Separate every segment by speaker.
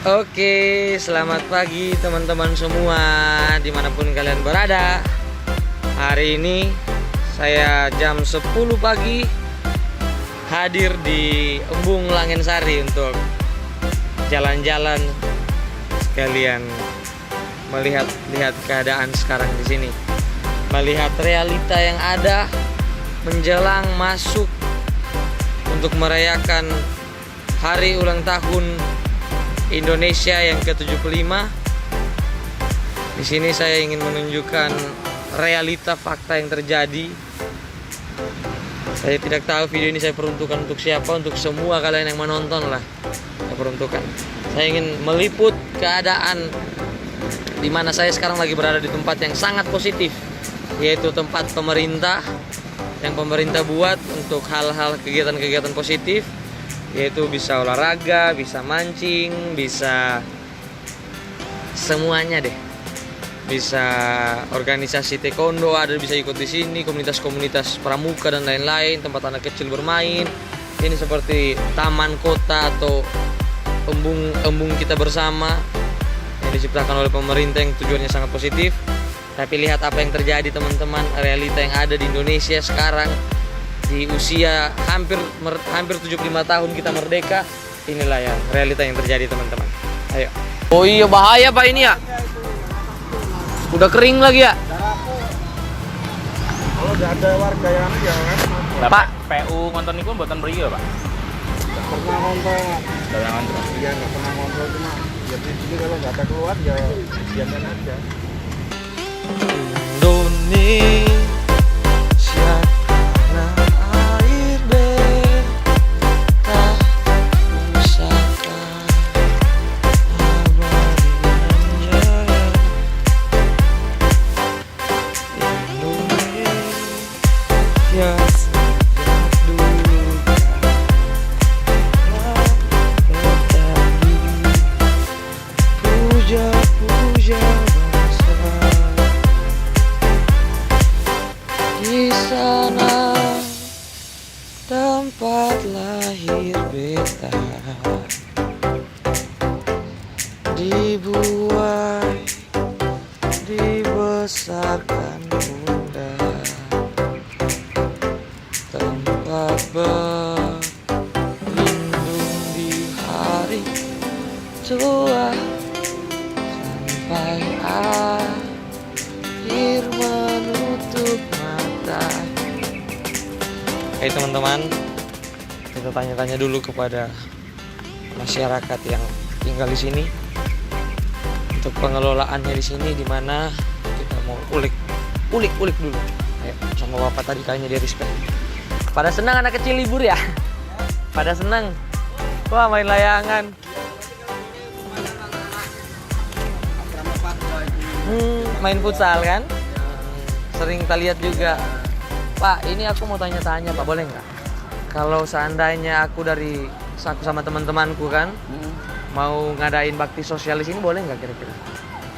Speaker 1: Oke, selamat pagi teman-teman semua dimanapun kalian berada. Hari ini saya jam 10 pagi hadir di Embung Langensari untuk jalan-jalan sekalian melihat keadaan sekarang di sini. Melihat realita yang ada menjelang masuk untuk merayakan hari ulang tahun Indonesia yang ke-75. Di sini saya ingin menunjukkan realita fakta yang terjadi. Saya tidak tahu video ini saya peruntukkan untuk siapa, untuk semua kalian yang menonton lah. Saya peruntukkan. Saya ingin meliput keadaan di mana saya sekarang lagi berada di tempat yang sangat positif, yaitu tempat pemerintah yang pemerintah buat untuk hal-hal kegiatan-kegiatan positif, yaitu bisa olahraga, bisa mancing, bisa semuanya deh. Bisa organisasi taekwondo ada, bisa ikut di sini, komunitas-komunitas pramuka dan lain-lain, tempat anak kecil bermain. Ini seperti taman kota atau embung kita bersama yang diciptakan oleh pemerintah yang tujuannya sangat positif. Tapi lihat apa yang terjadi teman-teman, realita yang ada di Indonesia sekarang. Di usia hampir 75 tahun kita merdeka, inilah yang realita yang terjadi teman-teman. Ayo. Oh iya, bahaya Pak ini ya. Udah kering lagi ya.
Speaker 2: Kalau udah ada warga yang jangan.
Speaker 1: Pak,
Speaker 3: PU ngonton itu buatan beri ya Pak?
Speaker 2: Pernah kontrol.
Speaker 3: Pernah ngonton.
Speaker 2: Iya nggak pernah kontrol, cuma ya di sini kalau nggak ada keluar ya biarkan aja.
Speaker 1: Indonesia tanah air beta pusaka abadi jaya. Indonesia sejak dulu kala bertanding puja-puja bangsa. Di sana tempat lahir beta, dibuai, dibesarkan bunda, tempat berlindung di hari tua sampai akhir menutup mata. Oke teman-teman, kita tanya-tanya dulu kepada masyarakat yang tinggal di sini untuk pengelolaannya di sini, di mana kita mau ulik dulu. Ayo, sama bapak tadi kayaknya dia respect. Pada senang anak kecil libur ya? Pada senang. Wah, main layangan. Main futsal kan? Sering kita lihat juga. Pak, ini aku mau tanya-tanya Pak, boleh nggak? Kalau seandainya aku sama teman-temanku kan, mau ngadain bakti sosial di sini, boleh nggak kira-kira?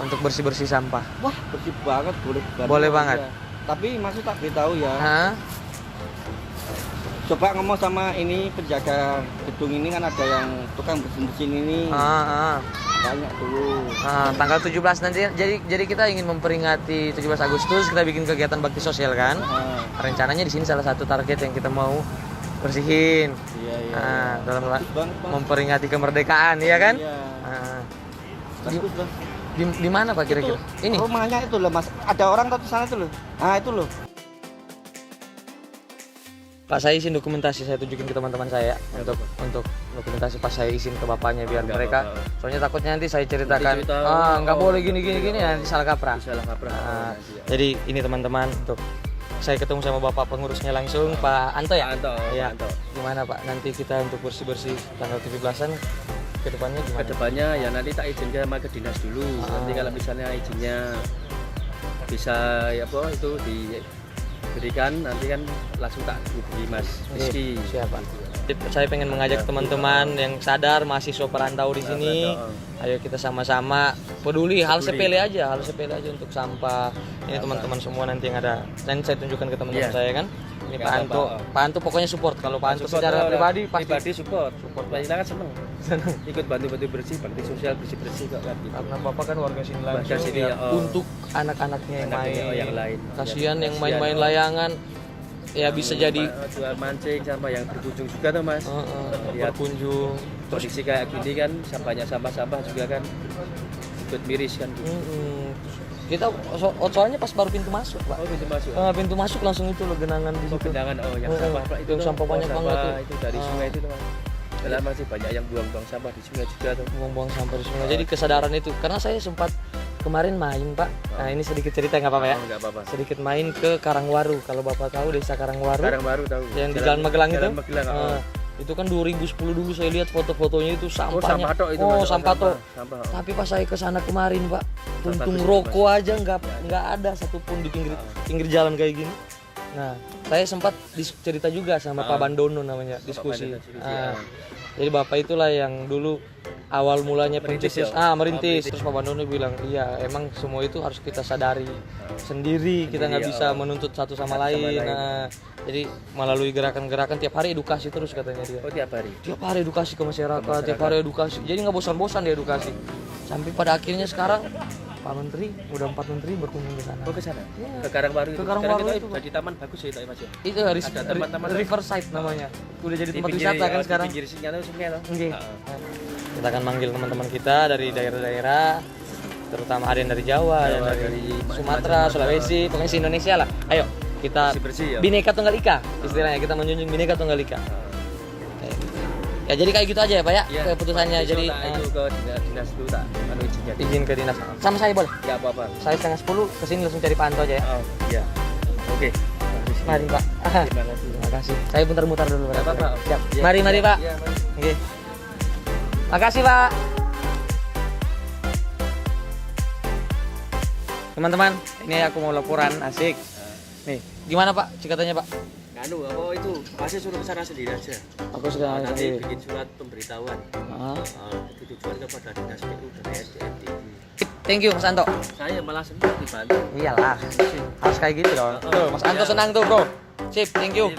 Speaker 1: Untuk bersih-bersih sampah.
Speaker 2: Wah bersih banget, boleh.
Speaker 1: Boleh banget.
Speaker 2: Ya. Tapi maksud tak beritahu ya.
Speaker 1: Hah?
Speaker 2: Coba ngomong sama ini penjaga gedung ini, kan ada yang tukang bersin-bersin ini. Banyak dulu.
Speaker 1: Tanggal 17 nanti, jadi kita ingin memperingati 17 Agustus, kita bikin kegiatan bakti sosial kan. Rencananya di sini salah satu target yang kita mau bersihin.
Speaker 2: Iya.
Speaker 1: Dalam
Speaker 2: Bang.
Speaker 1: memperingati kemerdekaan, ya kan?
Speaker 2: Iya. Bagus Bang.
Speaker 1: Di mana Pak kira-kira? Ini
Speaker 2: Rumahnya itu loh Mas. Ada orang tuh di sana tuh loh. Nah itu loh.
Speaker 1: Pak, saya izin dokumentasi, saya tunjukin ke teman-teman saya untuk dokumentasi pas saya izin ke bapaknya biar mereka, soalnya takutnya nanti saya ceritakan nggak boleh gini nanti salah kaprah. Jadi ini teman-teman, untuk saya ketemu sama bapak pengurusnya langsung, Pak Anto ya? Ya.
Speaker 3: Anto.
Speaker 1: Gimana Pak, nanti kita untuk bersih-bersih tanggal 17-an ke depannya gimana?
Speaker 3: Kedepannya ya nanti tak izin sama ke dinas dulu. Nanti kalau misalnya izinnya bisa ya apa itu diberikan, nanti kan langsung tak hubungi Mas Rizky.
Speaker 1: Siapa? Saya pengen mengajak teman-teman yang sadar, mahasiswa perantau di sini. Ayo kita sama-sama peduli hal sepele aja untuk sampah. Ini teman-teman semua nanti yang ada, dan saya tunjukkan ke teman-teman saya kan. Ini
Speaker 3: Nggak
Speaker 1: Pak Anto.
Speaker 3: apa-apa.
Speaker 1: Pak Anto pokoknya support. Kalau Pak Anto
Speaker 3: Support,
Speaker 1: secara pribadi pasti
Speaker 3: pribadi support. Pak Ila kan seneng. Ikut bantu-bantu bersih, bakti sosial bersih-bersih kok kan gitu.
Speaker 1: karena Bapak kan warga sini
Speaker 3: Warga
Speaker 1: langsung
Speaker 3: sini,
Speaker 1: ya,
Speaker 3: oh.
Speaker 1: untuk anak-anaknya yang
Speaker 3: Anaknya,
Speaker 1: main.
Speaker 3: oh, yang lain.
Speaker 1: Kasihan
Speaker 3: Ya,
Speaker 1: yang main-main
Speaker 3: kasihan, oh.
Speaker 1: layangan. Ya bisa jadi
Speaker 3: jual mancing sama yang berkunjung juga tuh Mas. Lihat
Speaker 1: berkunjung.
Speaker 3: kondisi kayak gini kan banyak sampah-sampah juga kan ikut miris kan gitu.
Speaker 1: Kita soalnya pas baru pintu masuk, Pak.
Speaker 3: Oh pintu masuk.
Speaker 1: Pintu masuk langsung itu loh genangan di
Speaker 3: Oh
Speaker 1: situ.
Speaker 3: genangan yang
Speaker 1: Oh,
Speaker 3: sampah Pak,
Speaker 1: yang
Speaker 3: tuh.
Speaker 1: sampah banyak
Speaker 3: sampah
Speaker 1: banget tuh.
Speaker 3: itu dari sungai itu tuh Mas. Dalam masih banyak yang buang-buang sampah di sungai juga tuh.
Speaker 1: Buang-buang sampah di sungai. Jadi kesadaran itu karena saya sempat kemarin main, Pak. Nah, ini sedikit cerita nggak apa-apa ya?
Speaker 3: Oh, nggak apa-apa.
Speaker 1: Sedikit main ke Karangwaru. Kalau Bapak tahu desa Karangwaru.
Speaker 3: Sekarang baru tahu.
Speaker 1: Yang di Jalan Magelang itu.
Speaker 3: Jalan Magelang.
Speaker 1: Nah, itu kan 2010 dulu saya lihat foto-fotonya itu sampahnya.
Speaker 3: sampah tok itu,
Speaker 1: Oh,
Speaker 3: Mas.
Speaker 1: sampah tok.
Speaker 3: Sampah.
Speaker 1: Tapi pas saya ke sana kemarin, Pak, untung
Speaker 3: bagus,
Speaker 1: rokok aja nggak ada satupun di pinggir jalan kayak gini. Nah, saya sempat cerita juga sama Pak Bandono namanya, diskusi.
Speaker 3: Bandono, diskusi,
Speaker 1: Ah, jadi Bapak itulah yang dulu awal mulanya
Speaker 3: Merintis
Speaker 1: pencetus,
Speaker 3: ya?
Speaker 1: merintis. Terus Pak Bandono bilang, iya emang semua itu harus kita sadari sendiri, kita nggak bisa menuntut satu sama lain. Nah, jadi melalui gerakan-gerakan tiap hari edukasi terus katanya dia.
Speaker 3: Oh tiap hari.
Speaker 1: Tiap hari edukasi ke masyarakat, tiap hari edukasi. Jadi nggak bosan-bosan dia edukasi. Sampai pada akhirnya sekarang Pak Menteri, udah 4 menteri berkunjung ke sana.
Speaker 3: Oh ke sana.
Speaker 1: Iya.
Speaker 3: Ke Karangbaru itu.
Speaker 1: Ke Karangbaru
Speaker 3: Sekarang
Speaker 1: itu, Pak.
Speaker 3: jadi taman bagus ya itu Mas ya.
Speaker 1: Itu
Speaker 3: Ada teman-teman
Speaker 1: Riverside namanya. Udah jadi
Speaker 3: Di
Speaker 1: tempat
Speaker 3: pinggir-
Speaker 1: wisata kan
Speaker 3: di
Speaker 1: sekarang.
Speaker 3: pinggir sungai tuh sungai tuh.
Speaker 1: Oke. Kita akan manggil teman-teman kita dari daerah-daerah, terutama ada yang dari Jawa, ada yang dari Sumatera, Sulawesi, pokoknya se-Indonesia lah. Ayo kita
Speaker 3: Bersih-bersih ya.
Speaker 1: Bhinneka Tunggal Ika istilahnya, kita menjunjung Bhinneka Tunggal Ika. Ya jadi kayak gitu aja ya Pak ya,
Speaker 3: Iya,
Speaker 1: keputusannya.
Speaker 3: besok
Speaker 1: Jadi
Speaker 3: tak itu ke dinas dulu tak anu izinnya.
Speaker 1: izin ke dinas. Sama saya boleh?
Speaker 3: Enggak apa-apa.
Speaker 1: Saya setengah 10 kesini langsung cari Pak Anto aja ya.
Speaker 3: Oh iya. Oke.
Speaker 1: Mari Pak.
Speaker 3: Terima kasih.
Speaker 1: Terima kasih. Saya muter-muter dulu.
Speaker 3: Nggak apa-apa.
Speaker 1: Siap.
Speaker 3: Iya,
Speaker 1: Mari Pak.
Speaker 3: Iya, mari.
Speaker 1: Oke. Makasih Pak. Teman-teman, ini aku mau laporan asik. Nih, gimana Pak cikatannya Pak?
Speaker 3: Anu apa itu? Masih suruh ke sana sendiri aja.
Speaker 1: Aku sudah
Speaker 3: Nanti
Speaker 1: sendiri.
Speaker 3: bikin surat pemberitahuan. Itu tujuan kepada dinas PU dan SDM.
Speaker 1: Thank you Mas Anto.
Speaker 3: Saya malah senang dibantu.
Speaker 1: Iyalah, harus kayak gitu dong. Tuh, Mas Anto senang tuh bro. Sip, thank you.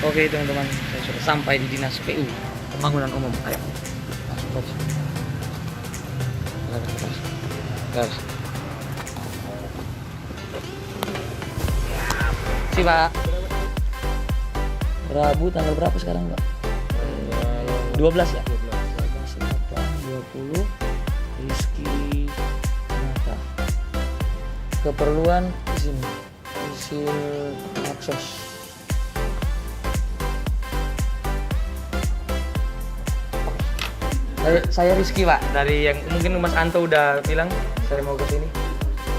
Speaker 1: Oke teman-teman, saya sudah sampai di dinas PU Pembangunan Umum. Ayo, masuk saja. Gas. Si Pak. Rabu tanggal berapa sekarang Pak? 12 ya? 20 Rizky Nata. Keperluan izin akses. Saya Rizky Pak, dari yang mungkin Mas Anto udah bilang saya mau ke sini.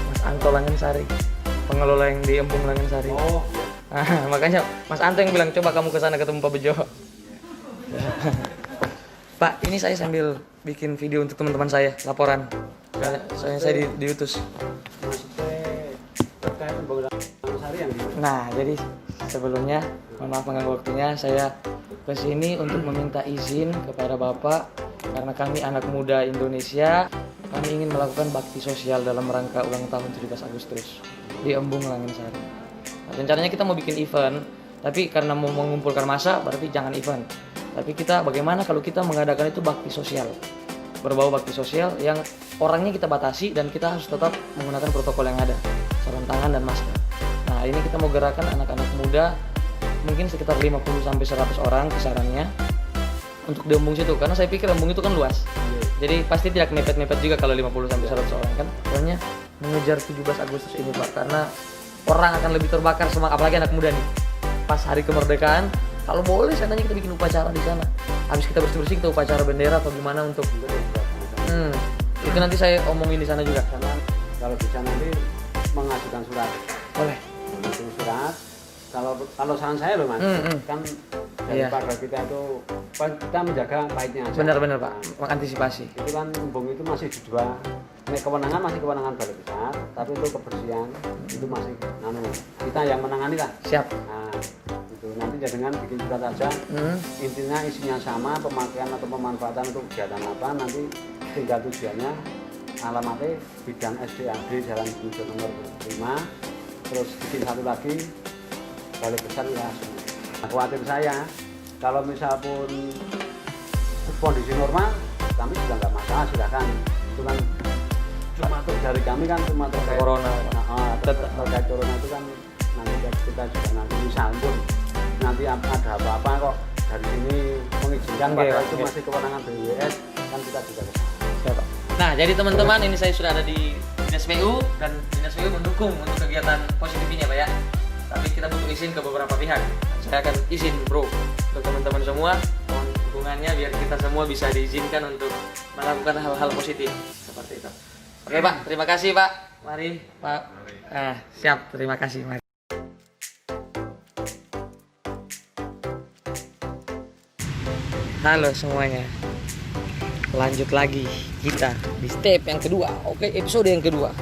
Speaker 1: Mas Anto Langensari, pengelola yang di Embung Langensari. Oh. Makanya Mas Anto yang bilang coba kamu ke sana ketemu Pak Bejo. Pak, ini saya sambil bikin video untuk teman-teman saya, laporan. Soalnya saya diutus. Nah, jadi sebelumnya, mohon maaf mengganggu waktunya, saya ke sini untuk meminta izin kepada Bapak karena kami anak muda Indonesia, kami ingin melakukan bakti sosial dalam rangka ulang tahun 17 Agustus di Embung Langensari. Nah, rencananya kita mau bikin event, tapi karena mau mengumpulkan massa, berarti jangan event. Tapi kita bagaimana kalau kita mengadakan itu bakti sosial, berbau bakti sosial yang orangnya kita batasi dan kita harus tetap menggunakan protokol yang ada, sarung tangan dan masker. Nah ini kita mau gerakan anak-anak muda, mungkin sekitar 50-100 orang kisarannya untuk di Embung situ, karena saya pikir Embung itu kan luas, jadi pasti tidak mepet-mepet juga kalau 50-100 orang kan. Pokoknya mengejar 17 Agustus ini Pak, karena orang akan lebih terbakar semangat, apalagi anak muda nih, pas hari kemerdekaan. Kalau boleh seandainya kita bikin upacara di sana. Habis kita bersih-bersih kita upacara bendera atau gimana untuk itu nanti saya omongin di sana juga.
Speaker 4: Kalau bisa nanti mengajukan surat.
Speaker 1: Boleh.
Speaker 4: Mengajukan surat. Kalau saran saya loh Mas, kan daripada kita itu kita menjaga baiknya aja.
Speaker 1: Benar-benar Pak, mengantisipasi.
Speaker 4: Itu kan Embung itu masih di dua. Ini kewenangan masih kewenangan Balai Besar, tapi untuk kebersihan itu masih kita yang menangani lah.
Speaker 1: Siap.
Speaker 4: Nah, itu nanti ya dengan bikin surat aja. Intinya isinya sama, pemakaian atau pemanfaatan untuk kegiatan apa, nanti tinggal tujuannya alamatnya bidang SDAD Jalan Gunung nomor 5, terus izin satu lagi Balai Besar Wilayah Sungai. Nah, khawatir saya kalau misal pun kondisi normal kami juga nggak masalah, silakan. Itu kan cuma dari kami kan cuma terkait
Speaker 1: Corona.
Speaker 4: terkait corona itu kan nanti kita juga nanti misal pun nanti ada apa-apa kok dari sini mengizinkan, padahal itu masih kewenangan BWS kan kita juga
Speaker 1: Siapa? Nah, jadi teman-teman, ini saya sudah ada di Dinas PU dan Dinas PU mendukung untuk kegiatan positif ini ya Pak ya. Tapi kita butuh izin ke beberapa pihak. Saya akan izin bro untuk teman-teman semua, mohon dukungannya biar kita semua bisa diizinkan untuk melakukan hal-hal positif seperti itu. Oke Pak, terima kasih Pak. Mari Pak. Siap, terima kasih. Mari. Halo semuanya. Lanjut lagi kita di step yang kedua. Oke, episode yang kedua.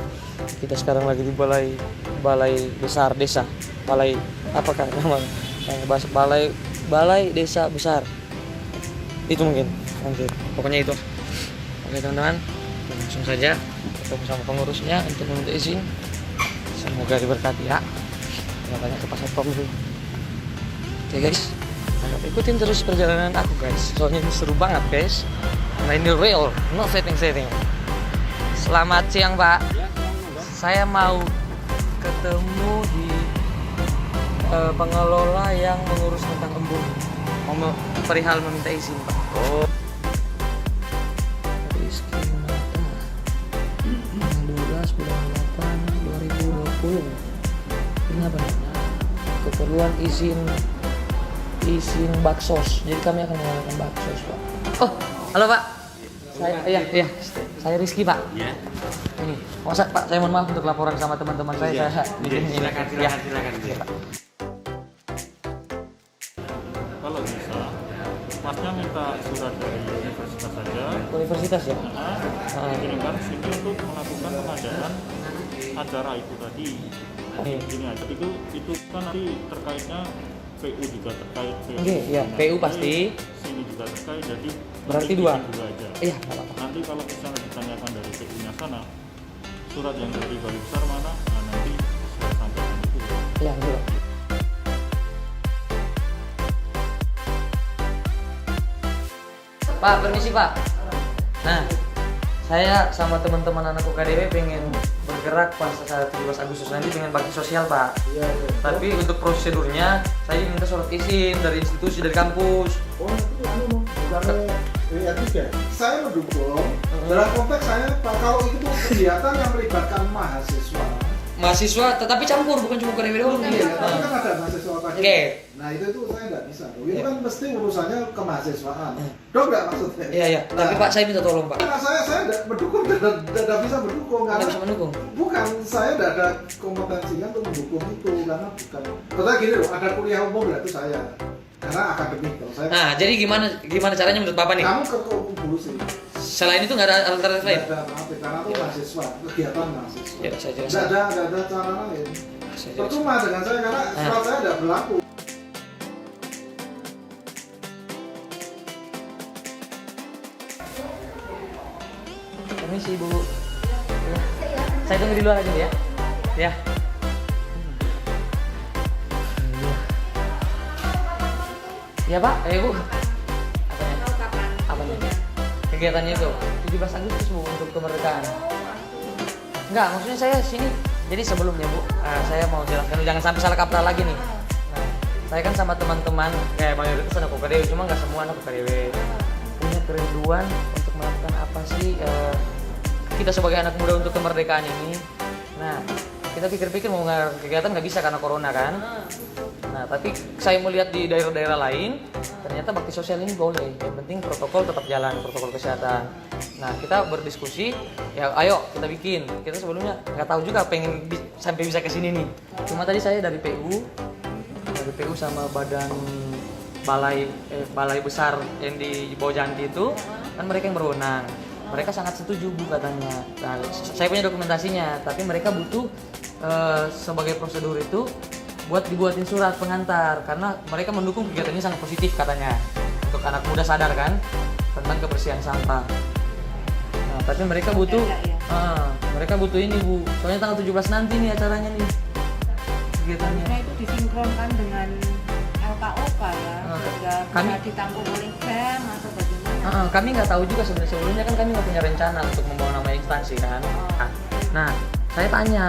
Speaker 1: Kita sekarang lagi di balai besar desa. Balai apakah namanya? Balai desa besar. Itu mungkin. Lanjut. Pokoknya itu. Oke teman-teman, langsung saja ketemu sama pengurusnya untuk meminta izin. Semoga diberkati ya. Kita tanya ke Pak Satpam dulu. Oke guys, ikutin terus perjalanan aku guys. Soalnya ini seru banget guys. Nah ini real, no setting. Selamat siang Pak. Saya mau ketemu di pengelola yang mengurus tentang embung. Mau perihal meminta izin Pak. Oh. Rizky Mata. 12 bulan 8 2020. Ini apa namanya? Keperluan izin baksos. Jadi kami akan menggunakan baksos Pak. Oh, halo Pak. Iya. Saya Rizky Pak.
Speaker 3: Iya.
Speaker 1: Ini, Pak, saya mohon maaf untuk laporan sama teman-teman saya. Saya bikin ini.
Speaker 3: Silakan.
Speaker 1: Iya, Pak.
Speaker 5: Kalau bisa, masnya minta surat dari universitas saja.
Speaker 1: Universitas ya?
Speaker 5: Kirimkan sini untuk melakukan pengadaan acara itu tadi. Gini aja, itu kan nanti terkaitnya PU juga terkait.
Speaker 1: Oke, ya, PU pasti.
Speaker 5: Sini juga terkait, jadi
Speaker 1: Berarti
Speaker 5: nanti
Speaker 1: dua.
Speaker 5: izin dulu aja.
Speaker 1: Iya, nggak apa-apa.
Speaker 5: Nanti kalau misalnya ditanyakan dari PU-nya sana, surat yang dari Balai Besar mana? Nah, nanti saya sampaikan itu.
Speaker 1: Iya, gitu. Pak, permisi Pak. Nah, saya sama teman-teman anak UKDW pengen bergerak pas saat 17 Agustus nanti pengen bakti sosial Pak.
Speaker 6: Iya.
Speaker 1: Tapi untuk prosedurnya saya minta surat izin dari institusi, dari kampus.
Speaker 6: Oh, itu bukan WR3. Saya mendukung dalam konteks saya Pak, kalau itu kegiatan yang melibatkan
Speaker 1: Mahasiswa tetapi campur, bukan cuma UKDW doang.
Speaker 6: Iya, tapi kan ada mahasiswa tadi.
Speaker 1: Oke.
Speaker 6: Nah itu saya nggak bisa. Itu kan mesti urusannya kemahasiswaan. Dong nggak maksudnya?
Speaker 1: Iya. Tapi Pak, saya minta tolong Pak.
Speaker 6: Karena saya tidak mendukung, tidak bisa mendukung
Speaker 1: Nggak
Speaker 6: karena
Speaker 1: bisa mendukung.
Speaker 6: bukan, saya tidak ada kompetensinya untuk mendukung itu karena bukan. Karena gini loh, ada kuliah umum berarti saya karena akademik kalau saya.
Speaker 1: Nah, jadi gimana caranya menurut Bapak nih?
Speaker 6: Kamu ke umum dulu sih.
Speaker 1: Selain itu nggak ada alternatif lain?
Speaker 6: Nggak ada, maaf, karena itu mahasiswa, kegiatan mahasiswa.
Speaker 1: Ya, saya jelaskan.
Speaker 6: Nggak ada cara lain. Percuma dengan saya karena surat saya tidak berlaku.
Speaker 1: Permisi Bu. Ya. Saya tunggu di luar aja ya. Ya. Ya Pak, Bu. Apanya? Kegiatannya itu 17 Agustus Bu untuk kemerdekaan. Enggak, maksudnya saya sini. Jadi sebelumnya Bu, saya mau jelaskan jangan sampai salah kaprah lagi nih. Nah, saya kan sama teman-teman mayoritas anak UKDW, cuma nggak semua anak UKDW punya kerinduan untuk melakukan apa sih kita sebagai anak muda untuk kemerdekaan ini. Nah, kita pikir-pikir mau ngadain kegiatan nggak bisa karena corona kan. Nah, tapi saya melihat di daerah-daerah lain, ternyata bakti sosial ini boleh. Yang penting protokol tetap jalan, protokol kesehatan. Nah, kita berdiskusi, ya ayo kita bikin. Kita sebelumnya nggak tahu juga pengen sampai bisa ke sini nih. Cuma tadi saya dari PU sama badan balai besar yang di Bojanti itu, kan mereka yang berwenang. Mereka sangat setuju Bu katanya. Nah, saya punya dokumentasinya, tapi mereka butuh sebagai prosedur itu buat dibuatin surat pengantar karena mereka mendukung kegiatan ini sangat positif katanya untuk anak muda sadar kan tentang kebersihan sampah. Nah, tapi mereka butuh Mereka butuh ini Bu, soalnya tanggal 17 nanti nih acaranya nih kegiatannya.
Speaker 7: Nah itu disinkronkan dengan LKOK ya, sehingga
Speaker 1: kami-
Speaker 7: bisa ditanggung oleh BEM atau bagaimana?
Speaker 1: Kami nggak tahu juga sebenarnya, sebelumnya kan kami nggak punya rencana untuk membawa nama instansi kan. Nah, saya tanya,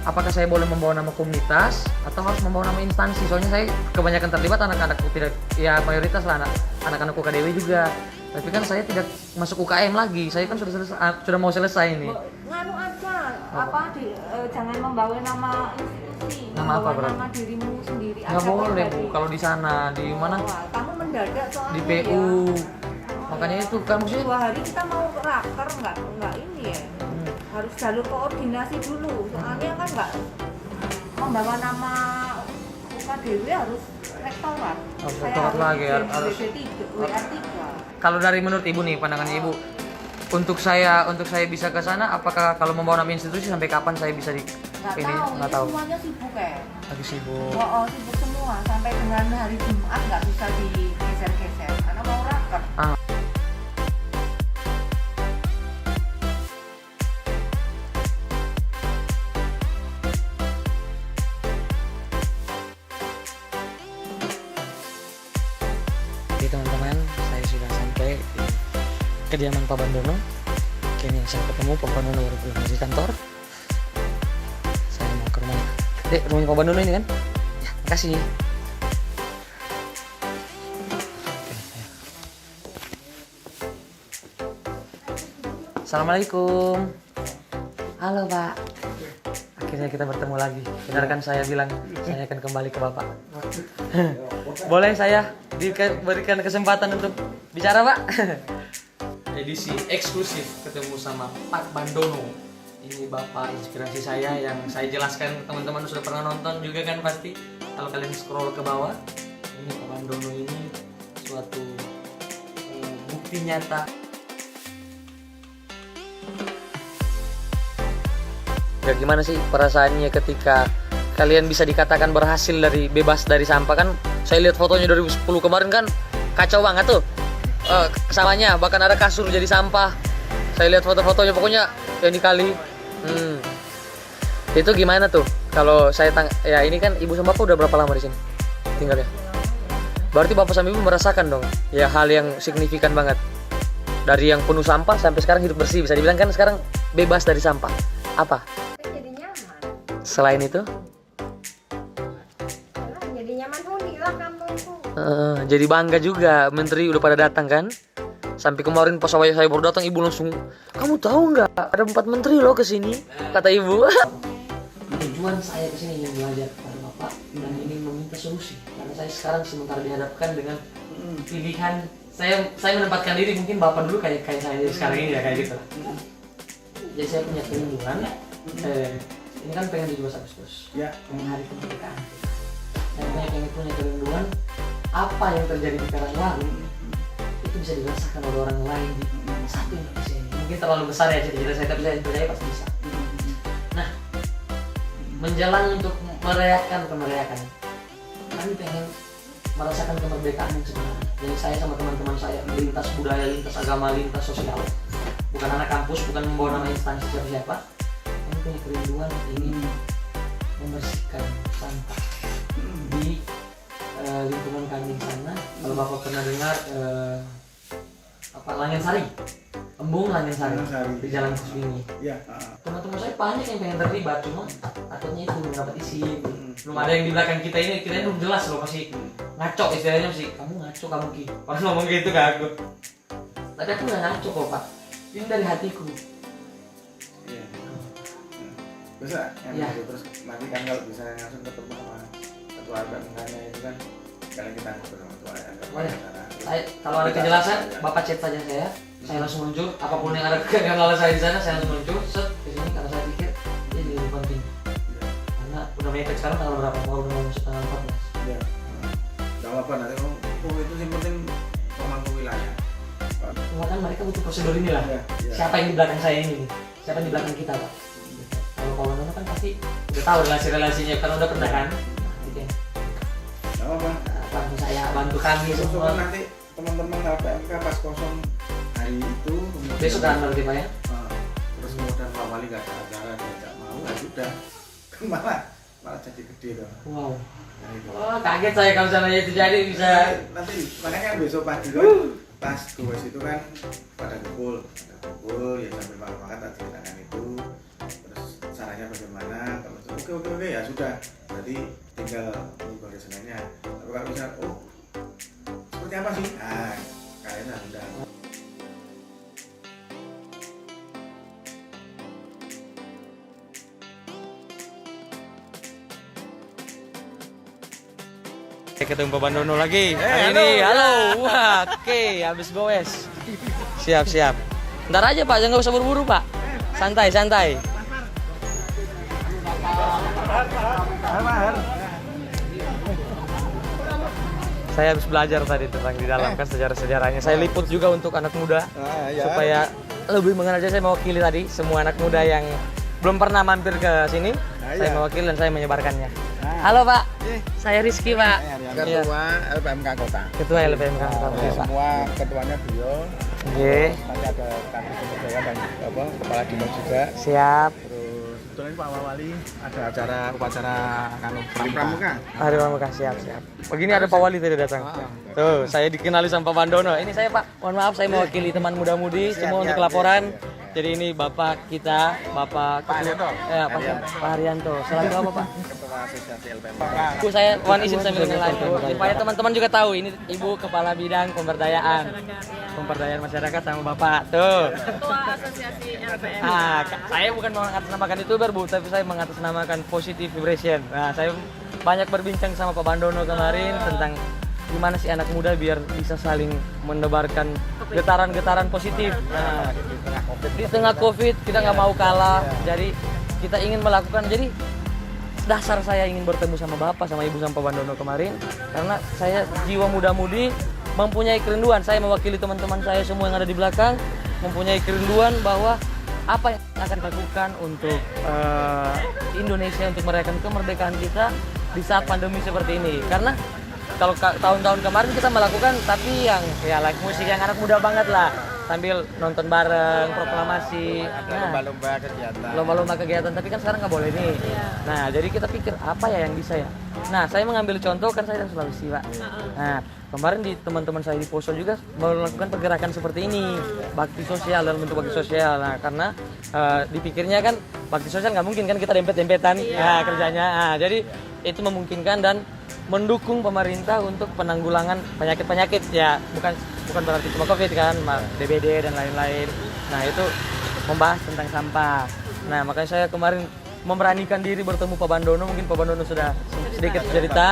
Speaker 1: apakah saya boleh membawa nama komunitas atau harus membawa nama instansi? Soalnya saya kebanyakan terlibat anak-anakku tidak, ya mayoritas lah anak-anak UKDW juga. Tapi kan saya tidak masuk UKM lagi, saya kan sudah mau selesai nih.
Speaker 7: Nganu aja, jangan membawa nama institusi,
Speaker 1: Nama apa,
Speaker 7: membawa
Speaker 1: berarti?
Speaker 7: nama dirimu sendiri.
Speaker 1: Nggak
Speaker 7: aja
Speaker 1: boleh Bu,
Speaker 7: pribadi.
Speaker 1: kalau di sana, di mana?
Speaker 7: Wah, kamu mendadak soalnya
Speaker 1: Di PU.
Speaker 7: ya.
Speaker 1: Makanya itu kan maksudnya
Speaker 7: 2 hari kita mau raker nggak ini ya, harus jalur koordinasi dulu, soalnya kan nggak membawa nama UKDW harus rektorat.
Speaker 1: Harus
Speaker 7: Saya
Speaker 1: rektorat lagi, harus.
Speaker 7: WA3.
Speaker 1: Kalau dari menurut Ibu nih, pandangannya Ibu, untuk saya bisa ke sana, apakah kalau membawa nama institusi sampai kapan saya bisa di
Speaker 7: Nggak
Speaker 1: ini?
Speaker 7: tahu,
Speaker 1: Nggak
Speaker 7: ini
Speaker 1: tahu.
Speaker 7: semuanya sibuk ya.
Speaker 1: Lagi sibuk.
Speaker 7: Sibuk semua, sampai dengan hari Jumat nggak bisa digeser-geser karena mau raker.
Speaker 1: Oke teman-teman, saya sudah sampai di kediaman Pak Bandono. Kini saya ketemu Pak Bandono baru pulang dari kantor. Saya mau ke rumah. Dek, rumahnya Pak Bandono ini kan? Ya, makasih. Assalamualaikum. Halo Pak. Akhirnya kita bertemu lagi. Benarkan saya bilang saya akan kembali ke Bapak. Boleh saya diberikan kesempatan untuk bicara Pak? Edisi eksklusif ketemu sama Pak Bandono. Ini Bapak inspirasi saya yang saya jelaskan teman-teman sudah pernah nonton juga kan pasti. Kalau kalian scroll ke bawah, ini Pak Bandono ini suatu bukti nyata. Ya gimana sih perasaannya ketika kalian bisa dikatakan berhasil dari bebas dari sampah kan? Saya lihat fotonya 2010 kemarin kan kacau banget tuh. Kesananya bahkan ada kasur jadi sampah. Saya lihat foto-fotonya pokoknya yang dikali. Itu gimana tuh? Kalau saya ya ini kan ibu sama bapak udah berapa lama di sini tinggalnya? Berarti bapak sama ibu merasakan dong ya hal yang signifikan banget. Dari yang penuh sampah sampai sekarang hidup bersih, bisa dibilang kan sekarang bebas dari sampah. Apa?
Speaker 8: Jadi nyaman.
Speaker 1: Selain itu?
Speaker 8: Jadi nyaman huni lah kampungku.
Speaker 1: Jadi bangga juga, menteri udah pada datang kan? Sampai kemarin pas saya baru datang, ibu langsung, kamu tahu nggak ada 4 menteri loh kesini, kata ibu. Tujuan saya kesini ingin belajar kepada bapak dan ingin meminta solusi, karena saya sekarang sementara dihadapkan dengan pilihan. Saya menempatkan diri mungkin bapak dulu kayak saya sekarang ini ya kayak gitu. Jadi saya punya kerinduan. Ini kan pengen 17 Agustus,
Speaker 6: Ya.
Speaker 1: hari kemerdekaan. Saya punya kerinduan apa yang terjadi di Karangwaru itu bisa dirasakan oleh orang lain di satu Indonesia ini. Mungkin terlalu besar ya cerita saya, tapi saya percaya pasti bisa. Nah, menjelang untuk merayakan kemerdekakan, kami pengen merasakan kemerdekaan yang sebenarnya. Jadi saya sama teman-teman saya lintas budaya, lintas agama, lintas sosial. Bukan anak kampus, bukan membawa nama instansi siapa-siapa. Kami punya kerinduan ingin membersihkan sampah di lingkungan kami di sana. Kalau bapak pernah dengar Langgensari, Embung Langgensari di Jalan Kusbini.
Speaker 6: Ya.
Speaker 1: Teman-teman saya banyak yang pengen terlibat, cuma takutnya itu belum dapat isi. Belum ada yang di belakang kita ini belum jelas loh, masih ngaco istilahnya, masih kamu ngaco kamu Ki. Pas ngomong gitu ke aku. Tapi aku nggak ngaco kok Pak, ini dari hatiku.
Speaker 6: Iya. Bisa
Speaker 1: Iya.
Speaker 6: terus nanti kan kalau bisa langsung ketemu sama ketua RPMK-nya itu kan kalian kita ngobrol sama ketua RPMK.
Speaker 1: Kalau ada kejelasan, Bapak chat saja saya langsung muncul. Apapun yang ada kegagalan saya di sana, saya langsung muncul. Set ke sini karena saya pikir ini lebih penting. Karena udah mepet sekarang tanggal berapa? Mau udah masuk tanggal 14.
Speaker 6: Iya. Enggak apa-apa nanti itu yang penting pemangku wilayah.
Speaker 1: Cuma kan mereka butuh prosedur ini lah.
Speaker 6: Iya, iya.
Speaker 1: Siapa yang di belakang saya ini? Siapa yang di belakang kita Pak? Kalau Pak Wanono kan pasti udah tahu relasi-relasinya karena udah pernah kan. Gitu ya.
Speaker 6: Enggak apa-apa.
Speaker 1: Bantu saya, bantu kami
Speaker 6: Terus
Speaker 1: semua.
Speaker 6: nanti teman-teman RPMK pas kosong hari itu kemudian
Speaker 1: Besok kan berarti Pak ya?
Speaker 6: terus Asmo dan Pak Wali nggak ada acara, dia nggak mau, ya sudah. Kan malah jadi gede tuh.
Speaker 1: Wow.
Speaker 6: Nah, itu.
Speaker 1: Oh, kaget saya kalau misalnya itu jadi bisa.
Speaker 6: Nanti makanya besok pagi kan pas gue itu kan pada kumpul ya sambil makan tak ceritakan itu, terus caranya bagaimana, terus oke ya sudah, berarti tinggal mengubah kesenangannya. Tapi kalau misal seperti apa sih? Kayaknya udah.
Speaker 1: Ketemu Pak Bandono lagi. Hari ini, halo. Wah, oke, habis goes. Siap. Ntar aja Pak, jangan usah buru-buru Pak. Santai. Saya habis belajar tadi tentang di dalam kan sejarah-sejarahnya. Saya liput juga untuk anak muda supaya lebih mengenal. Saya mewakili tadi semua anak muda yang belum pernah mampir ke sini. Saya mewakili dan saya menyebarkannya. Halo Pak, saya Rizky Pak.
Speaker 2: Ketua LPMK Kota.
Speaker 1: Ketua LPMK Kota.
Speaker 2: Semua ketuanya beliau. Nanti ada kantor kebudayaan dan kepala dinas juga.
Speaker 1: Siap.
Speaker 2: Terus kebetulan Pak Wali ada upacara pramuka.
Speaker 1: Hari Pramuka, siap. Begini ada Pak Wali tadi datang. Tuh, saya dikenali sama Pak Bandono. Ini saya Pak, mohon maaf saya mewakili teman muda-mudi semua untuk laporan. Jadi ini Bapak kita, Bapak Ketua, Pak Haryanto. Selalu apa Pak?
Speaker 2: Ketua Asosiasi LPMK.
Speaker 1: Bu, saya mohon izin sambil ngelanjut supaya teman-teman juga tahu ini Ibu Kepala Bidang Pemberdayaan Masyarakat sama Bapak. Tuh.
Speaker 7: Ketua Asosiasi LPM.
Speaker 1: Saya bukan mengatasnamakan YouTuber Bu, tapi saya mengatasnamakan Positive Vibration. Nah, saya banyak berbincang sama Pak Bandono kemarin tentang gimana sih anak muda biar bisa saling menebarkan getaran-getaran positif. Nah, di tengah COVID kita nggak mau kalah, jadi kita ingin melakukan. Jadi dasar saya ingin bertemu sama Bapak, sama Ibu, sama Pak Bandono kemarin karena saya jiwa muda-mudi mempunyai kerinduan. Saya mewakili teman-teman saya semua yang ada di belakang mempunyai kerinduan bahwa apa yang akan dilakukan untuk Indonesia untuk merayakan kemerdekaan kita di saat pandemi seperti ini. Karena kalau tahun-tahun kemarin kita melakukan tapi yang ya live musik yang anak muda banget lah, sambil nonton bareng, proklamasi, lomba-lomba kegiatan, tapi kan sekarang nggak boleh nih. Nah, jadi kita pikir apa ya yang bisa ya. Nah, saya mengambil contoh kan saya dari Sulawesi Pak. Nah, kemarin di teman-teman saya di Poso juga melakukan pergerakan seperti ini, bakti sosial dalam bentuk bakti sosial. Nah, karena dipikirnya kan bakti sosial nggak mungkin kan kita dempet-dempetan kerjanya. Nah, jadi itu memungkinkan dan mendukung pemerintah untuk penanggulangan penyakit-penyakit ya, bukan berarti cuma COVID kan, DBD dan lain-lain. Nah, itu membahas tentang sampah. Nah, makanya saya kemarin memberanikan diri bertemu Pak Bandono, mungkin Pak Bandono sudah sedikit cerita.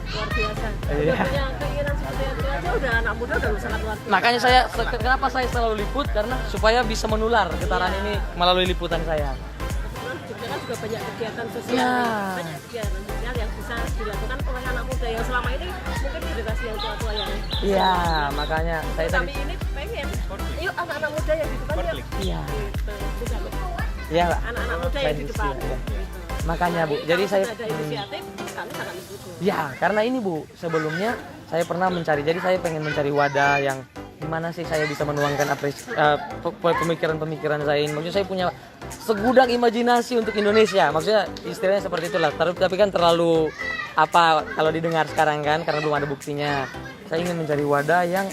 Speaker 7: Luar biasa.
Speaker 1: Iya.
Speaker 7: Punya keinginan seperti itu aja udah anak muda udah sangat luar biasa.
Speaker 1: Makanya kenapa saya selalu liput, karena supaya bisa menular getaran ini melalui liputan saya.
Speaker 7: Kebetulan Jogja kan juga banyak kegiatan sosial, banyak kegiatan sosial yang bisa dilakukan oleh anak muda yang selama ini mungkin generasi yang tua-tua yang.
Speaker 1: Iya, makanya saya tadi.
Speaker 7: Tapi ini pengen, yuk anak-anak muda yang di depan yuk.
Speaker 1: Iya.
Speaker 7: Gitu.
Speaker 1: Iya, Pak.
Speaker 7: Anak-anak muda yang di depan.
Speaker 1: Makanya Bu, jadi saya
Speaker 7: ada inisiatif, kami sangat mendukung.
Speaker 1: ya karena ini Bu, sebelumnya saya pernah mencari, jadi saya pengen mencari wadah yang gimana sih saya bisa menuangkan pemikiran-pemikiran saya ini. Maksudnya saya punya segudang imajinasi untuk Indonesia, maksudnya istilahnya seperti itulah. Tapi kan terlalu apa kalau didengar sekarang kan, karena belum ada buktinya. Saya ingin mencari wadah yang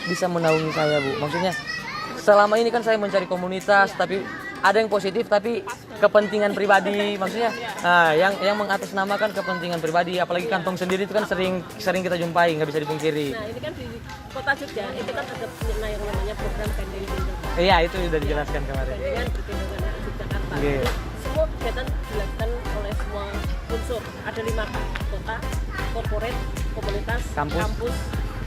Speaker 1: bisa menaungi saya Bu. Maksudnya selama ini kan saya mencari komunitas, tapi ada yang positif tapi kepentingan pribadi, maksudnya yang mengatasnamakan kepentingan pribadi, apalagi kantong sendiri itu kan sering kita jumpai, nggak bisa dipungkiri.
Speaker 7: Nah, ini kan di Kota Jogja itu kan ada yang namanya program Pending Indo.
Speaker 1: Iya, itu sudah dijelaskan kemarin.
Speaker 7: Dengan perpindahan Yogyakarta.
Speaker 1: Iya.
Speaker 7: Semua kegiatan dilakukan oleh semua unsur. Ada 5 kota, korporat, komunitas, kampus,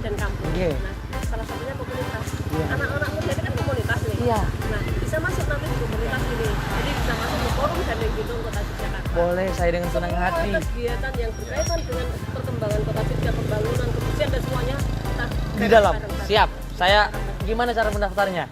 Speaker 7: dan kampus.
Speaker 1: Iya.
Speaker 7: Nah, salah satunya komunitas.
Speaker 1: Iya.
Speaker 7: Anak-anak muda ini kan komunitas nih.
Speaker 1: Iya.
Speaker 7: Nah, bisa masuk nanti di komunitas ini. Jadi bisa masuk di forum Pending Indo Kota Yogyakarta.
Speaker 1: Boleh, saya dengan senang hati.
Speaker 7: Semua kegiatan yang berkaitan dengan perkembangan Kota Jogja, pembangunan, kebersihan dan semuanya kita
Speaker 1: Di dalam,
Speaker 7: bareng-bareng.
Speaker 1: siap. Saya gimana cara mendaftarnya?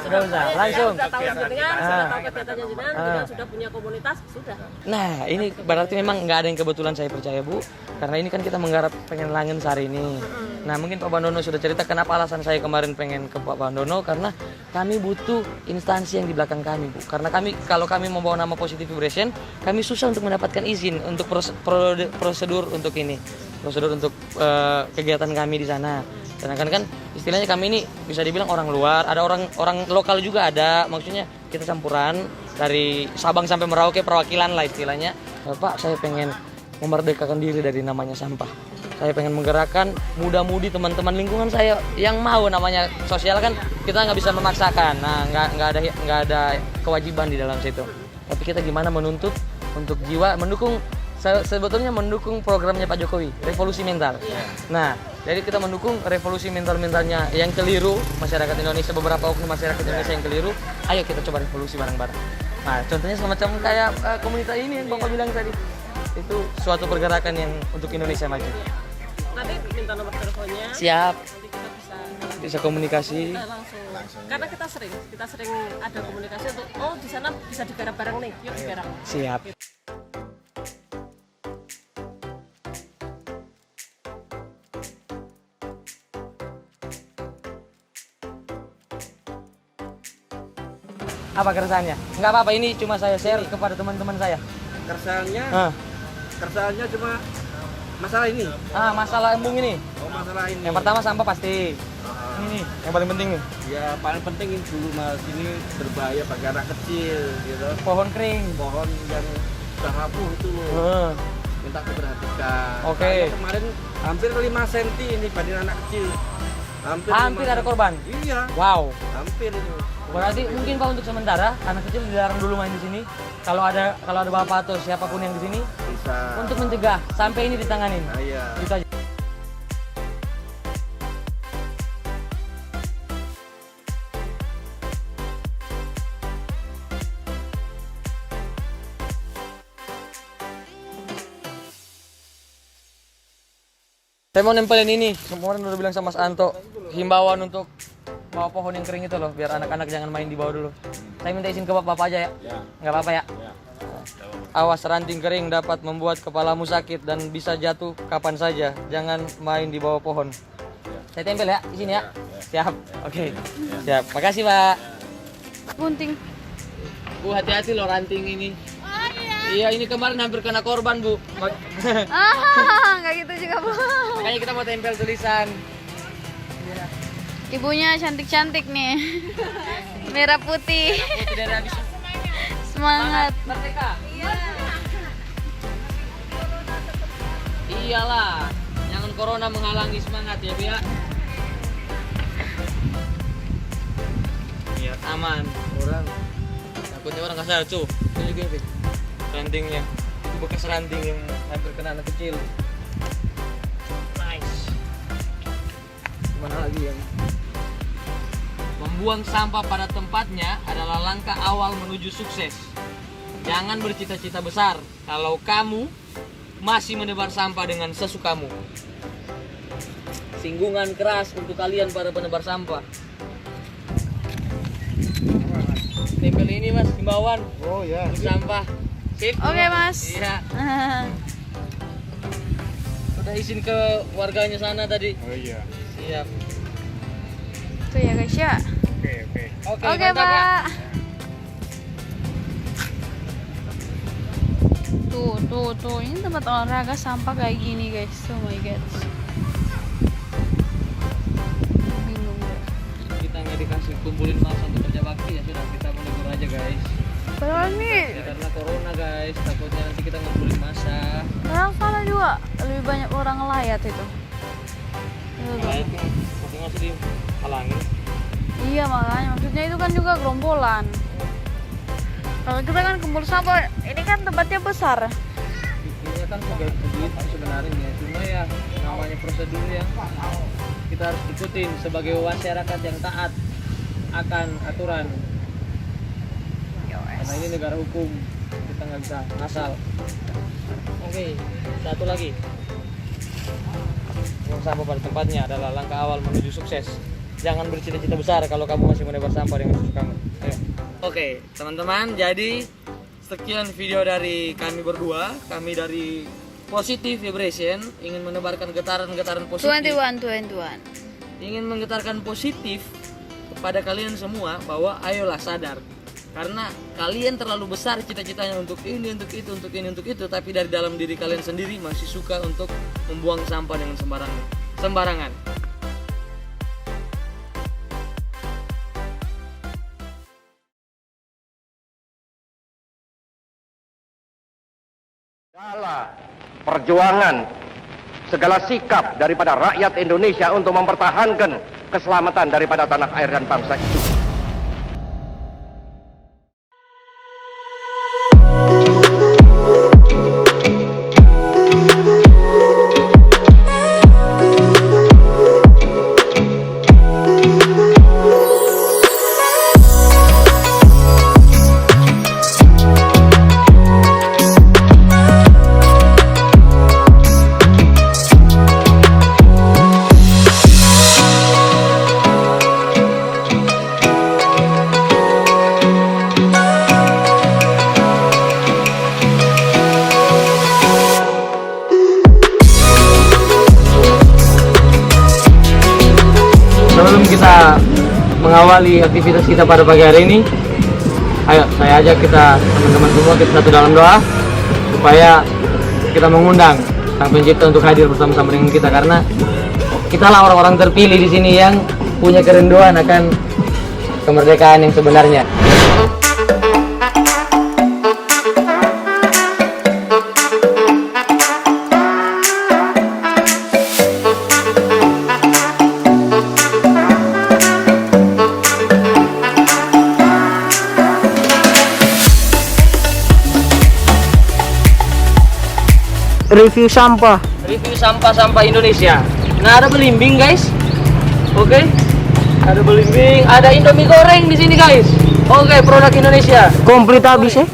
Speaker 1: Sudah usah, langsung.
Speaker 9: Sudah tahu jenengan, sudah tahu kegiatannya jenengan sudah punya komunitas, sudah.
Speaker 1: Nah, ini berarti memang nggak ada yang kebetulan saya percaya, Bu. Karena ini kan kita menggarap pengen Langen hari ini. Nah, mungkin Pak Bandono sudah cerita kenapa alasan saya kemarin pengen ke Pak Bandono, karena kami butuh instansi yang di belakang kami, Bu. Karena kalau kami membawa nama Positive Vibration, kami susah untuk mendapatkan izin untuk prosedur untuk ini. Prosedur untuk kegiatan kami di sana. Sedangkan kan istilahnya kami ini bisa dibilang orang luar, ada orang lokal juga ada. Maksudnya kita campuran dari Sabang sampai Merauke, perwakilan lah istilahnya. Pak, saya pengen memerdekakan diri dari namanya sampah. Saya pengen menggerakkan muda-mudi teman-teman lingkungan saya yang mau namanya sosial kan kita nggak bisa memaksakan. Nah, nggak ada kewajiban di dalam situ. Tapi kita gimana menuntut untuk jiwa mendukung sebetulnya mendukung programnya Pak Jokowi, revolusi mental. Nah, jadi kita mendukung revolusi mentalnya yang keliru masyarakat Indonesia, beberapa oknum masyarakat Indonesia yang keliru. Ayo kita coba revolusi bareng-bareng. Nah, contohnya semacam kayak komunitas ini yang Bapak bilang tadi. Itu suatu pergerakan yang untuk Indonesia maju.
Speaker 9: Nanti minta nomor teleponnya.
Speaker 1: Siap.
Speaker 9: Nanti kita
Speaker 1: Bisa komunikasi.
Speaker 9: langsung. Karena kita sering ada komunikasi untuk di sana bisa digarap bareng nih, yuk digarap.
Speaker 1: Siap. Apa keresahannya? Nggak apa-apa, ini cuma saya share kepada teman-teman saya.
Speaker 2: Keresahannya cuma masalah ini.
Speaker 1: Masalah embung ini.
Speaker 2: Oh, masalah ini.
Speaker 1: Yang pertama sampah pasti. Ini nih, yang paling penting nih.
Speaker 2: Ya paling penting ini dulu Mas, ini berbahaya bagi anak kecil gitu.
Speaker 1: Pohon kering.
Speaker 2: Pohon yang sudah rapuh itu loh. Minta diperhatikan.
Speaker 1: Oke.
Speaker 2: Karena kemarin hampir 5 cm ini pada anak kecil.
Speaker 1: Hampir ada korban.
Speaker 2: Iya.
Speaker 1: Wow.
Speaker 2: Hampir itu.
Speaker 1: Berarti mungkin Pak untuk sementara anak kecil dilarang dulu main di sini. Kalau ada bapak atau siapapun yang di sini
Speaker 2: Bisa.
Speaker 1: untuk mencegah sampai ini ditanganin.
Speaker 2: Nah, iya.
Speaker 1: Gitu aja. Saya mau nempelin ini. Kemarin udah bilang sama Mas Anto, himbauan untuk bawa pohon yang kering itu loh, biar anak-anak jangan main di bawah dulu. Saya minta izin ke bapak aja ya. Nggak apa-apa ya. Awas, ranting kering dapat membuat kepalamu sakit dan bisa jatuh kapan saja. Jangan main di bawah pohon. Saya tempel ya di sini ya. Siap. Oke. Siap. Makasih, Pak.
Speaker 10: Gunting.
Speaker 1: Bu, hati-hati loh ranting ini. Iya, ini kemarin hampir kena korban, Bu.
Speaker 10: Nggak gitu juga, Bu.
Speaker 1: Makanya kita mau tempel tulisan.
Speaker 10: Ibunya cantik-cantik nih. Merah putih.
Speaker 1: Dari habis
Speaker 10: Semangat.
Speaker 1: merdeka. Iyalah, jangan corona menghalangi semangat ya, Bu ya. Biar aman orang. Takutnya orang nggak sadar tuh. Ini juga nih. Rantingnya. Itu bekas ranting yang hampir kena anak kecil. Nice. Mana lagi yang membuang sampah pada tempatnya adalah langkah awal menuju sukses. Jangan bercita-cita besar kalau kamu masih menebar sampah dengan sesukamu. Singgungan keras untuk kalian para penebar sampah. Tempel ini Mas, himbauan.
Speaker 2: Oh ya.
Speaker 1: Untuk sampah. Sip.
Speaker 10: Oke, Mas.
Speaker 1: Iya. Udah izin ke warganya sana tadi.
Speaker 5: Oh iya.
Speaker 1: Siap.
Speaker 10: Tuh ya guys ya.
Speaker 1: Oke,
Speaker 10: Oke,
Speaker 1: mantap, ya.
Speaker 10: Pak. Tuh. Ini tempat olahraga sampah kayak gini, guys. Oh my god. Bingung deh.
Speaker 1: Kita nggak dikasih kumpulin masa untuk kerja bakti ya sudah kita menegur aja guys.
Speaker 10: Padahal nih,
Speaker 1: Ya, karena corona guys, takutnya nanti kita ngumpulin masa.
Speaker 10: orang sana juga lebih banyak orang ngelayat itu.
Speaker 1: Nah itu masih ngasih dihalangin.
Speaker 10: Iya makanya, maksudnya itu kan juga gerombolan. Kalau kita kan kumpul sampah, ini kan tempatnya besar.
Speaker 1: Ini kan sebagai begitu sebenarnya, cuma ya namanya prosedur yang kita harus ikutin sebagai masyarakat yang taat akan aturan. Karena ini negara hukum, kita nggak bisa ngasal. Oke, satu lagi. Buang sampah pada tempatnya adalah langkah awal menuju sukses. jangan bercita-cita besar kalau kamu masih menebar sampah dengan susu kamu. Ayo. Oke, teman-teman, jadi sekian video dari kami berdua. Kami dari Positive Vibration ingin menebarkan getaran-getaran positif.
Speaker 10: 21.
Speaker 1: Ingin menggetarkan positif kepada kalian semua bahwa ayolah sadar. Karena kalian terlalu besar cita-citanya untuk ini, untuk itu, untuk ini, untuk itu, tapi dari dalam diri kalian sendiri masih suka untuk membuang sampah dengan sembarangan.
Speaker 11: Segala perjuangan, segala sikap daripada rakyat Indonesia untuk mempertahankan keselamatan daripada tanah air dan bangsa itu.
Speaker 1: Sebelum kita mengawali aktivitas kita pada pagi hari ini, ayo saya ajak kita teman-teman semua kita satu dalam doa supaya kita mengundang Sang Pencipta untuk hadir bersama-sama dengan kita, karena kitalah orang-orang terpilih di sini yang punya kerinduan akan kemerdekaan yang sebenarnya.
Speaker 2: Review sampah.
Speaker 1: Review sampah-sampah Indonesia. Nah, ada belimbing guys. Oke. Ada belimbing, ada Indomie goreng di sini guys. Oke, produk Indonesia.
Speaker 2: Komplit habis ya.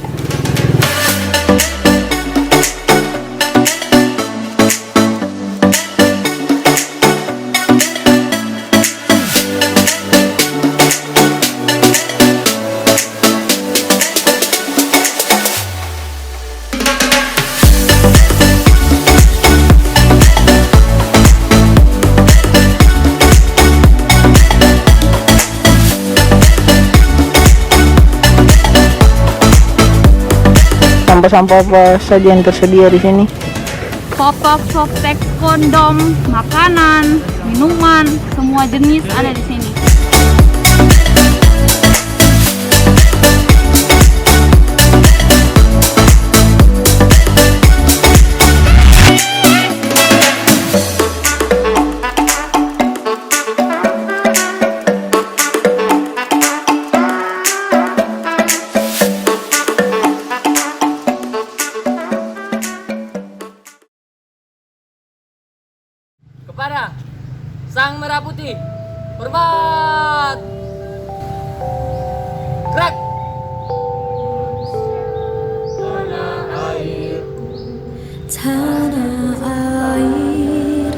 Speaker 2: Sampah-sampah apa saja yang tersedia di sini?
Speaker 10: Pop-up, softtek, kondom, makanan, minuman, semua jenis ada di sini.
Speaker 1: Kepada Sang Merah Putih, hormat. Gerak.
Speaker 12: Tanah air,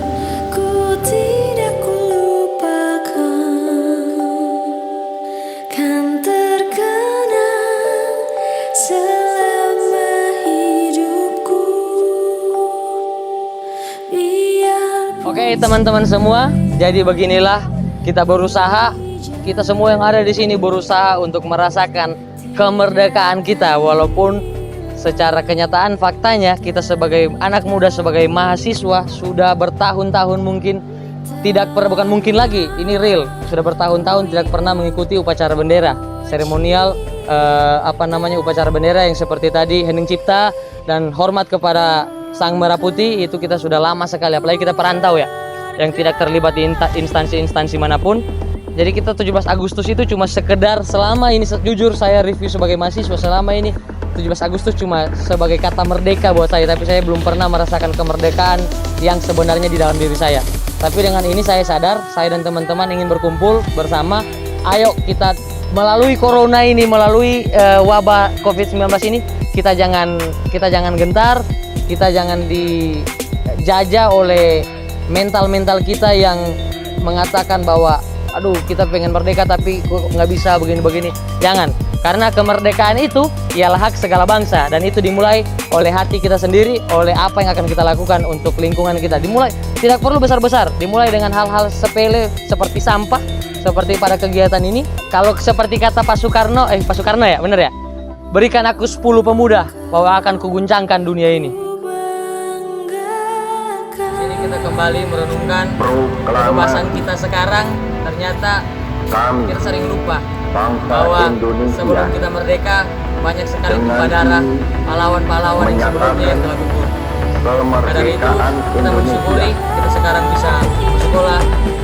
Speaker 12: ku tidak lupakan, kan terkenang selama hidupku.
Speaker 1: Oke teman-teman semua, jadi beginilah kita berusaha, kita semua yang ada di sini berusaha untuk merasakan kemerdekaan kita, walaupun secara kenyataan faktanya kita sebagai anak muda, sebagai mahasiswa sudah bertahun-tahun mungkin bukan mungkin lagi, ini real, sudah bertahun-tahun tidak pernah mengikuti upacara bendera, seremonial upacara bendera yang seperti tadi hening cipta dan hormat kepada Sang Merah Putih, itu kita sudah lama sekali, apalagi kita perantau ya, yang tidak terlibat di instansi-instansi manapun. Jadi kita 17 Agustus itu cuma sekedar, selama ini jujur saya review sebagai mahasiswa, selama ini 17 Agustus cuma sebagai kata merdeka buat saya, tapi saya belum pernah merasakan kemerdekaan yang sebenarnya di dalam diri saya. Tapi dengan ini saya sadar, saya dan teman-teman ingin berkumpul bersama. Ayo kita melalui corona ini, melalui wabah COVID-19 ini, kita jangan gentar, kita jangan dijajah oleh mental kita yang mengatakan bahwa aduh kita pengen merdeka tapi kok nggak bisa begini-begini. Jangan, karena kemerdekaan itu ialah hak segala bangsa dan itu dimulai oleh hati kita sendiri, oleh apa yang akan kita lakukan untuk lingkungan kita. Dimulai, tidak perlu besar-besar, dimulai dengan hal-hal sepele seperti sampah, seperti pada kegiatan ini. Kalau seperti kata Pak Soekarno ya, bener ya? Berikan aku 10 pemuda bahwa akan kuguncangkan dunia ini. Sini kita kembali merenungkan kebebasan kita sekarang. Ternyata kita sering lupa bahwa sebelum kita merdeka banyak sekali tumpah darah pahlawan-pahlawan yang sebelumnya yang telah gugur. Maka dari itu kita bersyukuri kita sekarang bisa bersekolah,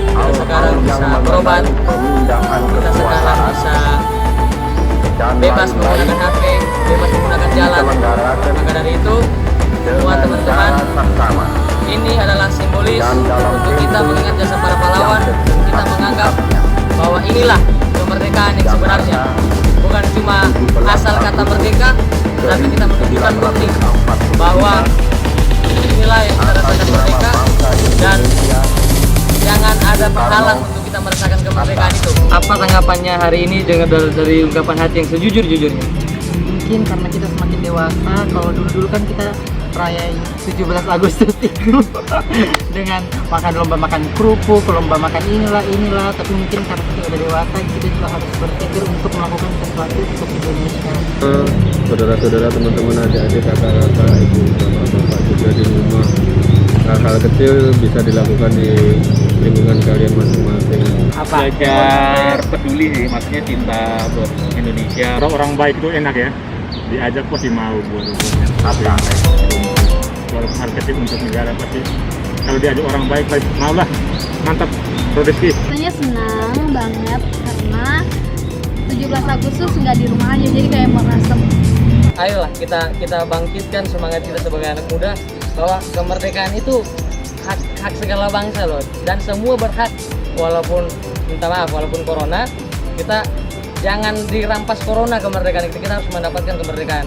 Speaker 1: kita sekarang bisa berobat, kita sekarang bisa bebas menggunakan HP, bebas menggunakan jalan. Maka dari itu semua teman-teman, ini adalah simbolis untuk kita mengingat jasa para pahlawan. Kita menganggap bahwa inilah kemerdekaan yang sebenarnya, bukan cuma asal kata merdeka, tapi kita menunjukkan bukti bahwa inilah yang kita rasakan merdeka, dan jangan ada penghalang untuk kita merasakan kemerdekaan itu. Apa tanggapannya hari ini dengan dari ungkapan hati yang sejujur-jujurnya?
Speaker 13: Mungkin karena kita semakin dewasa. Kalau dulu-dulu kan kita rayain 17 Agustus itu dengan lomba makan kerupuk, lomba makan inilah. Tapi mungkin karena kita udah dewasa, kita juga harus berpikir untuk melakukan sesuatu untuk Indonesia.
Speaker 3: Saudara-saudara, teman-teman, adik-adik, kakak-kakak, ibu, bapak-bapak juga di rumah, hal-hal kecil bisa dilakukan di lingkungan kalian masing-masing.
Speaker 5: Belajar peduli sih, maksudnya cinta buat Indonesia. Orang baik itu enak ya, diajak pasti mau buat apa yang baik. Walaupun hal kecil untuk negara pasti, kalau diajak orang baik mau lah. Mantap, Bro Rizky.
Speaker 10: Rasanya senang banget karena 17 Agustus nggak di rumah aja, jadi kayak mau ngasem.
Speaker 1: Ayolah kita bangkitkan semangat kita sebagai anak muda bahwa kemerdekaan itu hak segala bangsa loh, dan semua berhak, walaupun minta maaf, walaupun corona, kita jangan dirampas corona kemerdekaan kita harus mendapatkan kemerdekaan.